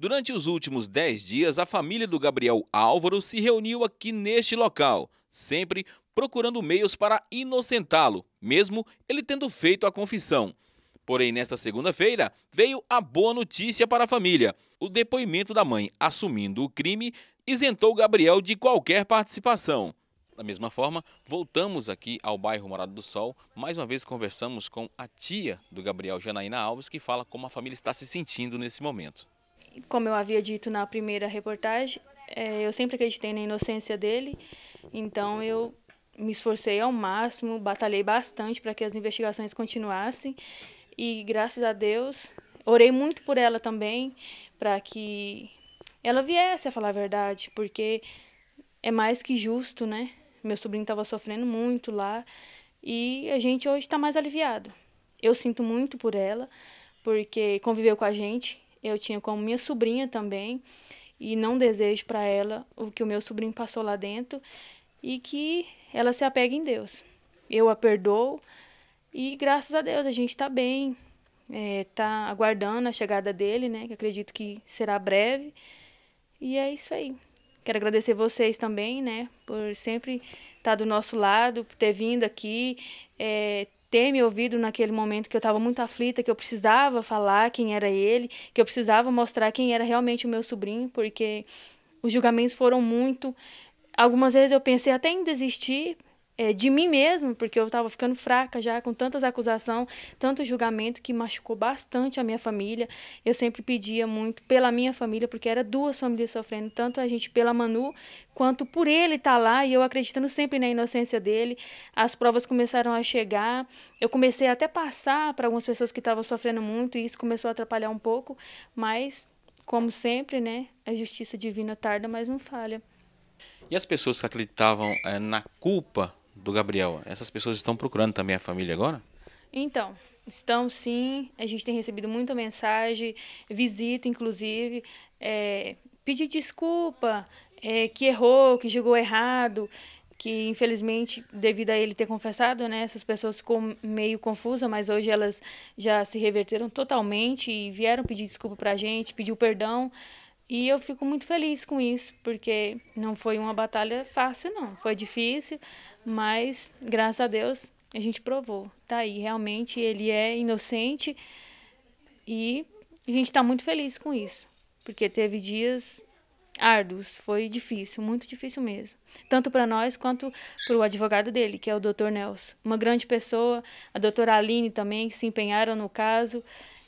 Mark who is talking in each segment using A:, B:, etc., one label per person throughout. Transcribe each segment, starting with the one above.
A: Durante os últimos 10 dias, a família do Gabriel Álvaro se reuniu aqui neste local, sempre procurando meios para inocentá-lo, mesmo ele tendo feito a confissão. Porém, nesta segunda-feira, veio a boa notícia para a família. O depoimento da mãe assumindo o crime isentou Gabriel de qualquer participação. Da mesma forma, voltamos aqui ao bairro Morada do Sol. Mais uma vez conversamos com a tia do Gabriel, Janaína Alves, que fala como a família está se sentindo nesse momento.
B: Como eu havia dito na primeira reportagem, eu sempre acreditei na inocência dele, então eu me esforcei ao máximo, batalhei bastante para que as investigações continuassem e, graças a Deus, orei muito por ela também, para que ela viesse a falar a verdade, porque é mais que justo, né? Meu sobrinho estava sofrendo muito lá e a gente hoje está mais aliviado. Eu sinto muito por ela, porque conviveu com a gente. Eu tinha como minha sobrinha também e não desejo para ela o que o meu sobrinho passou lá dentro e que ela se apegue em Deus. Eu a perdoo e graças a Deus a gente está bem, tá aguardando a chegada dele, né? Que acredito que será breve e é isso aí. Quero agradecer vocês também, né? Por sempre estar do nosso lado, por ter vindo aqui, ter me ouvido naquele momento que eu estava muito aflita, que eu precisava falar quem era ele, que eu precisava mostrar quem era realmente o meu sobrinho, porque os julgamentos foram muito. Algumas vezes eu pensei até em desistir de mim mesma, porque eu estava ficando fraca já com tantas acusações, tanto julgamento que machucou bastante a minha família. Eu sempre pedia muito pela minha família, porque era duas famílias sofrendo, tanto a gente pela Manu, quanto por ele estar lá, e eu acreditando sempre na inocência dele. As provas começaram a chegar, eu comecei até a passar para algumas pessoas que estavam sofrendo muito, e isso começou a atrapalhar um pouco, mas, como sempre, né, a justiça divina tarda, mas não falha.
A: E as pessoas que acreditavam na culpa do Gabriel, essas pessoas estão procurando também a família agora?
B: Então, estão sim, a gente tem recebido muita mensagem, visita inclusive, pedir desculpa, que errou, que julgou errado, que infelizmente, devido a ele ter confessado, né, essas pessoas ficou meio confusas, mas hoje elas já se reverteram totalmente e vieram pedir desculpa pra gente, pediu perdão. E eu fico muito feliz com isso, porque não foi uma batalha fácil, não. Foi difícil, mas graças a Deus a gente provou. Tá aí, realmente ele é inocente e a gente está muito feliz com isso, porque teve dias árduos, foi difícil, muito difícil mesmo. Tanto para nós quanto para o advogado dele, que é o Dr. Nelson. Uma grande pessoa, a doutora Aline também, que se empenharam no caso.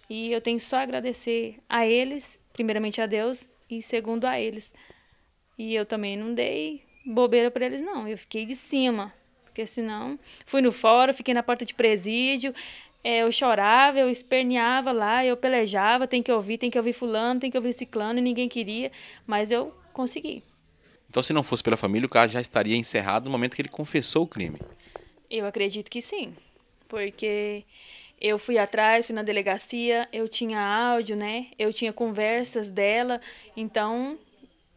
B: E eu tenho só a agradecer a eles, primeiramente a Deus, e segundo a eles. E eu também não dei bobeira para eles, não. Eu fiquei de cima, porque senão... Fui no fórum, fiquei na porta de presídio, eu chorava, eu esperneava lá, eu pelejava, tem que ouvir fulano, tem que ouvir ciclano, e ninguém queria, mas eu consegui.
A: Então, se não fosse pela família, o caso já estaria encerrado no momento que ele confessou o crime.
B: Eu acredito que sim, porque eu fui atrás, fui na delegacia, eu tinha áudio, né? Eu tinha conversas dela, então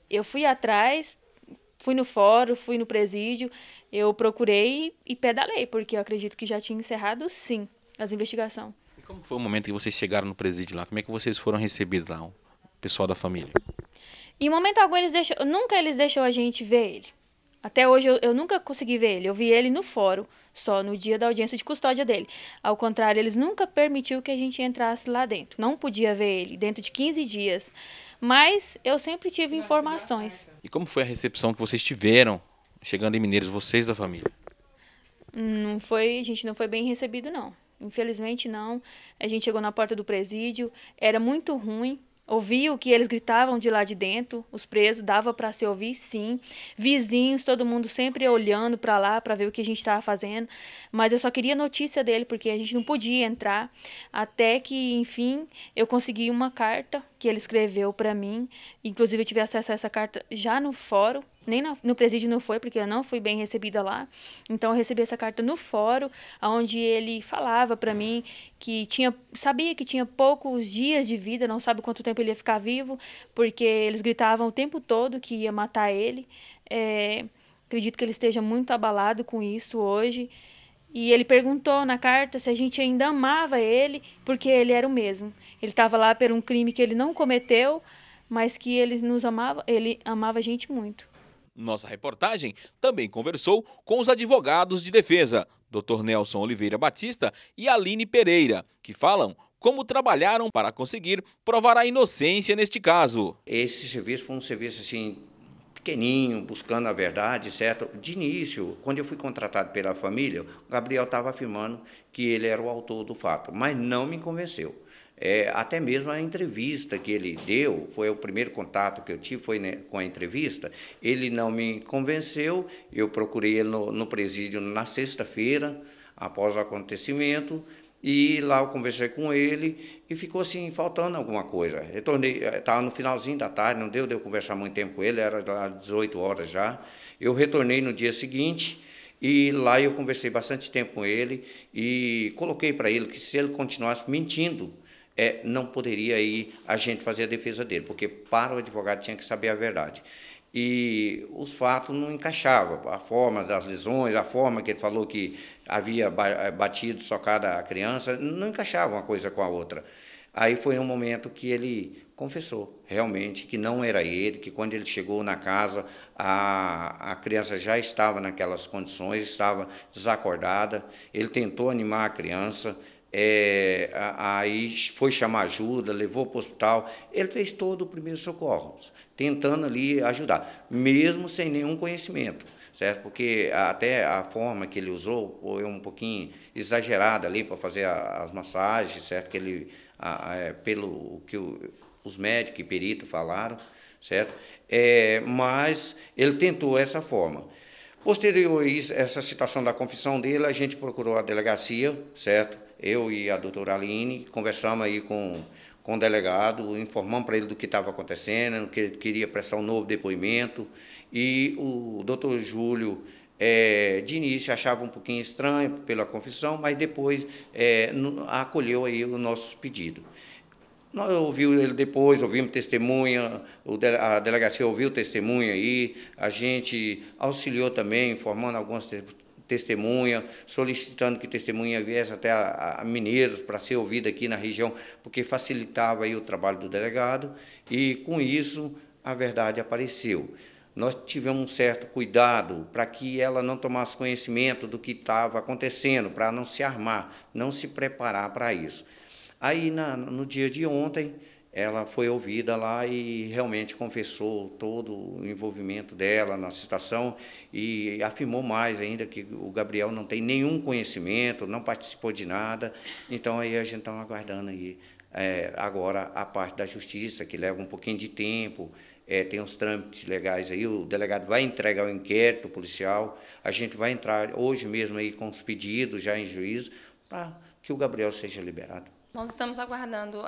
B: eu fui atrás, fui no fórum, fui no presídio, eu procurei e pedalei, porque eu acredito que já tinha encerrado, sim, as investigações.
A: E como foi o momento que vocês chegaram no presídio lá? Como é que vocês foram recebidos lá, o pessoal da família?
B: Em momento algum, nunca eles deixou a gente ver ele. Até hoje eu nunca consegui ver ele. Eu vi ele no fórum, só no dia da audiência de custódia dele. Ao contrário, eles nunca permitiu que a gente entrasse lá dentro. Não podia ver ele dentro de 15 dias. Mas eu sempre tive informações.
A: E como foi a recepção que vocês tiveram chegando em Mineiros, vocês da família?
B: Não foi, a gente não foi bem recebido, não. Infelizmente, não. A gente chegou na porta do presídio, era muito ruim. Ouvia o que eles gritavam de lá de dentro, os presos, dava para se ouvir, sim. Vizinhos, todo mundo sempre olhando para lá para ver o que a gente estava fazendo. Mas eu só queria notícia dele, porque a gente não podia entrar. Até que, enfim, eu consegui uma carta que ele escreveu para mim. Inclusive, eu tive acesso a essa carta já no fórum. Nem no presídio não foi, porque eu não fui bem recebida lá. Então, eu recebi essa carta no fórum, onde ele falava para mim que sabia que tinha poucos dias de vida, não sabe quanto tempo ele ia ficar vivo, porque eles gritavam o tempo todo que ia matar ele. Acredito que ele esteja muito abalado com isso hoje. E ele perguntou na carta se a gente ainda amava ele, porque ele era o mesmo. Ele estava lá por um crime que ele não cometeu, mas que ele amava a gente muito.
A: Nossa reportagem também conversou com os advogados de defesa, Dr. Nelson Oliveira Batista e Aline Pereira, que falam como trabalharam para conseguir provar a inocência neste caso.
C: Esse serviço foi um serviço assim pequenininho, buscando a verdade, certo? De início, quando eu fui contratado pela família, o Gabriel estava afirmando que ele era o autor do fato, mas não me convenceu. Até mesmo a entrevista que ele deu, foi o primeiro contato que eu tive, foi, né, com a entrevista, ele não me convenceu, eu procurei ele no presídio na sexta-feira, após o acontecimento, e lá eu conversei com ele e ficou assim, faltando alguma coisa. Estava no finalzinho da tarde, não deu de eu conversar muito tempo com ele, era às 18 horas já. Eu retornei no dia seguinte e lá eu conversei bastante tempo com ele e coloquei para ele que se ele continuasse mentindo, não poderia aí a gente fazer a defesa dele, porque para o advogado tinha que saber a verdade. E os fatos não encaixavam, a forma das lesões, a forma que ele falou que havia batido, socado a criança, não encaixava uma coisa com a outra. Aí foi um momento que ele confessou realmente que não era ele, que quando ele chegou na casa, a criança já estava naquelas condições, estava desacordada, ele tentou animar a criança, aí foi chamar ajuda, levou para o hospital, ele fez todo o primeiro socorro, tentando ali ajudar, mesmo sem nenhum conhecimento, certo? Porque até a forma que ele usou foi um pouquinho exagerada ali para fazer as massagens, certo? Que ele, pelo que os médicos e peritos falaram, certo? Mas ele tentou essa forma. Posterior a isso, essa situação da confissão dele, a gente procurou a delegacia, certo? Eu e a doutora Aline conversamos aí com o delegado, informamos para ele do que estava acontecendo, que ele queria prestar um novo depoimento, e o doutor Júlio, de início, achava um pouquinho estranho pela confissão, mas depois acolheu aí o nosso pedido. Nós ouvimos ele depois, ouvimos testemunha, a delegacia ouviu testemunha aí, a gente auxiliou também, informando algumas testemunha, solicitando que testemunha viesse até a Mineiros para ser ouvida aqui na região, porque facilitava aí o trabalho do delegado, e com isso a verdade apareceu. Nós tivemos um certo cuidado para que ela não tomasse conhecimento do que estava acontecendo, para não se armar, não se preparar para isso. Aí, no dia de ontem, ela foi ouvida lá e realmente confessou todo o envolvimento dela na situação e afirmou mais ainda que o Gabriel não tem nenhum conhecimento, não participou de nada. Então, aí a gente está aguardando aí, agora a parte da justiça, que leva um pouquinho de tempo, tem os trâmites legais aí, o delegado vai entregar o inquérito policial, a gente vai entrar hoje mesmo aí com os pedidos já em juízo para que o Gabriel seja liberado.
D: Nós estamos aguardando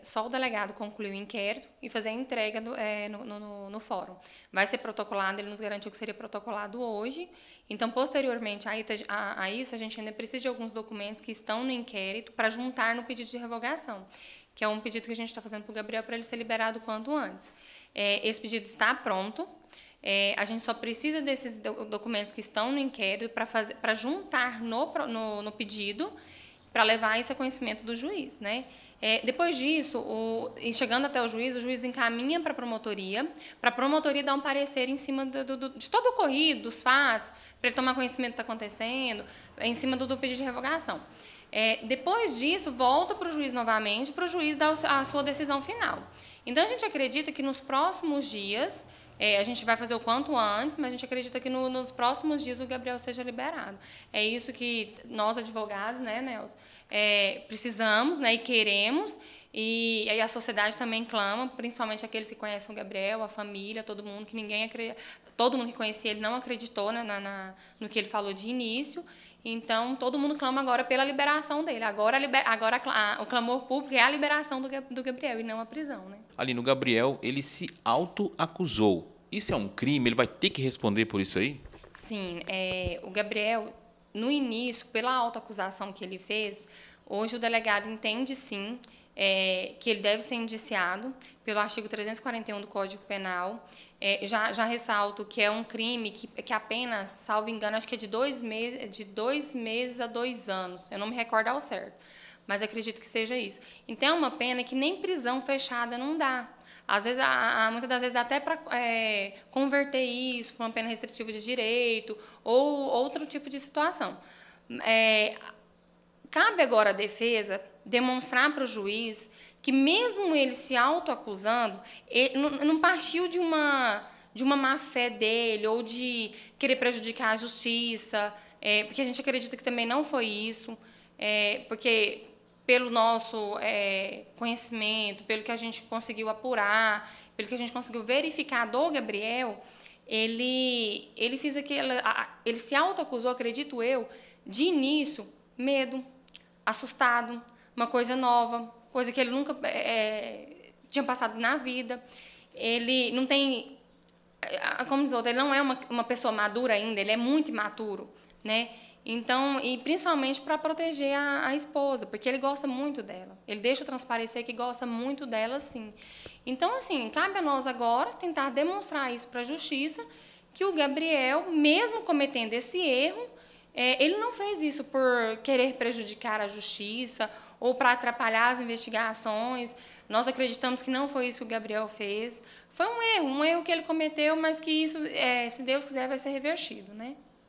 D: só o delegado concluir o inquérito e fazer a entrega no fórum. Vai ser protocolado, ele nos garantiu que seria protocolado hoje. Então, posteriormente a isso, a gente ainda precisa de alguns documentos que estão no inquérito para juntar no pedido de revogação, que é um pedido que a gente está fazendo para o Gabriel para ele ser liberado o quanto antes. Esse pedido está pronto. A gente só precisa desses documentos que estão no inquérito para juntar no pedido, para levar isso a conhecimento do juiz, né? Depois disso, chegando até o juiz encaminha para a promotoria dar um parecer em cima de todo o ocorrido, dos fatos, para ele tomar conhecimento do que está acontecendo, em cima do pedido de revogação. Depois disso, volta para o juiz novamente, para o juiz dar a sua decisão final. Então, a gente acredita que nos próximos dias, a gente vai fazer o quanto antes, mas a gente acredita que nos próximos dias o Gabriel seja liberado. É isso que nós, advogados, né, Nelson, precisamos, né, e queremos, e aí a sociedade também clama, principalmente aqueles que conhecem o Gabriel, a família, todo mundo que conhecia ele não acreditou, né, no que ele falou de início. Então, todo mundo clama agora pela liberação dele. Agora o clamor público é a liberação do Gabriel e não a prisão, né?
A: Aline, o Gabriel, ele se auto-acusou. Isso é um crime? Ele vai ter que responder por isso aí?
D: Sim. O Gabriel, no início, pela autoacusação que ele fez, hoje o delegado entende, sim, que ele deve ser indiciado pelo artigo 341 do Código Penal. Já ressalto que é um crime que apenas, salvo engano, acho que é de 2 meses a 2 anos. Eu não me recordo ao certo, mas acredito que seja isso. Então, é uma pena que nem prisão fechada não dá. Às vezes, muitas das vezes dá até para converter isso para uma pena restritiva de direito ou outro tipo de situação. Cabe agora à defesa demonstrar para o juiz que, mesmo ele se autoacusando, ele não partiu de uma má-fé dele ou de querer prejudicar a justiça, porque a gente acredita que também não foi isso, porque pelo nosso conhecimento, pelo que a gente conseguiu apurar, pelo que a gente conseguiu verificar do Gabriel, ele fez ele se autoacusou, acredito eu, de início, medo, assustado, uma coisa nova, coisa que ele nunca tinha passado na vida. Ele não tem, como diz outro, ele não é uma pessoa madura ainda, ele é muito imaturo, né? Então, e principalmente para proteger a esposa, porque ele gosta muito dela. Ele deixa transparecer que gosta muito dela, sim. Então, assim, cabe a nós agora tentar demonstrar isso para a justiça, que o Gabriel, mesmo cometendo esse erro, ele não fez isso por querer prejudicar a justiça ou para atrapalhar as investigações. Nós acreditamos que não foi isso que o Gabriel fez. Foi um erro que ele cometeu, mas que isso, se Deus quiser, vai ser revertido, né?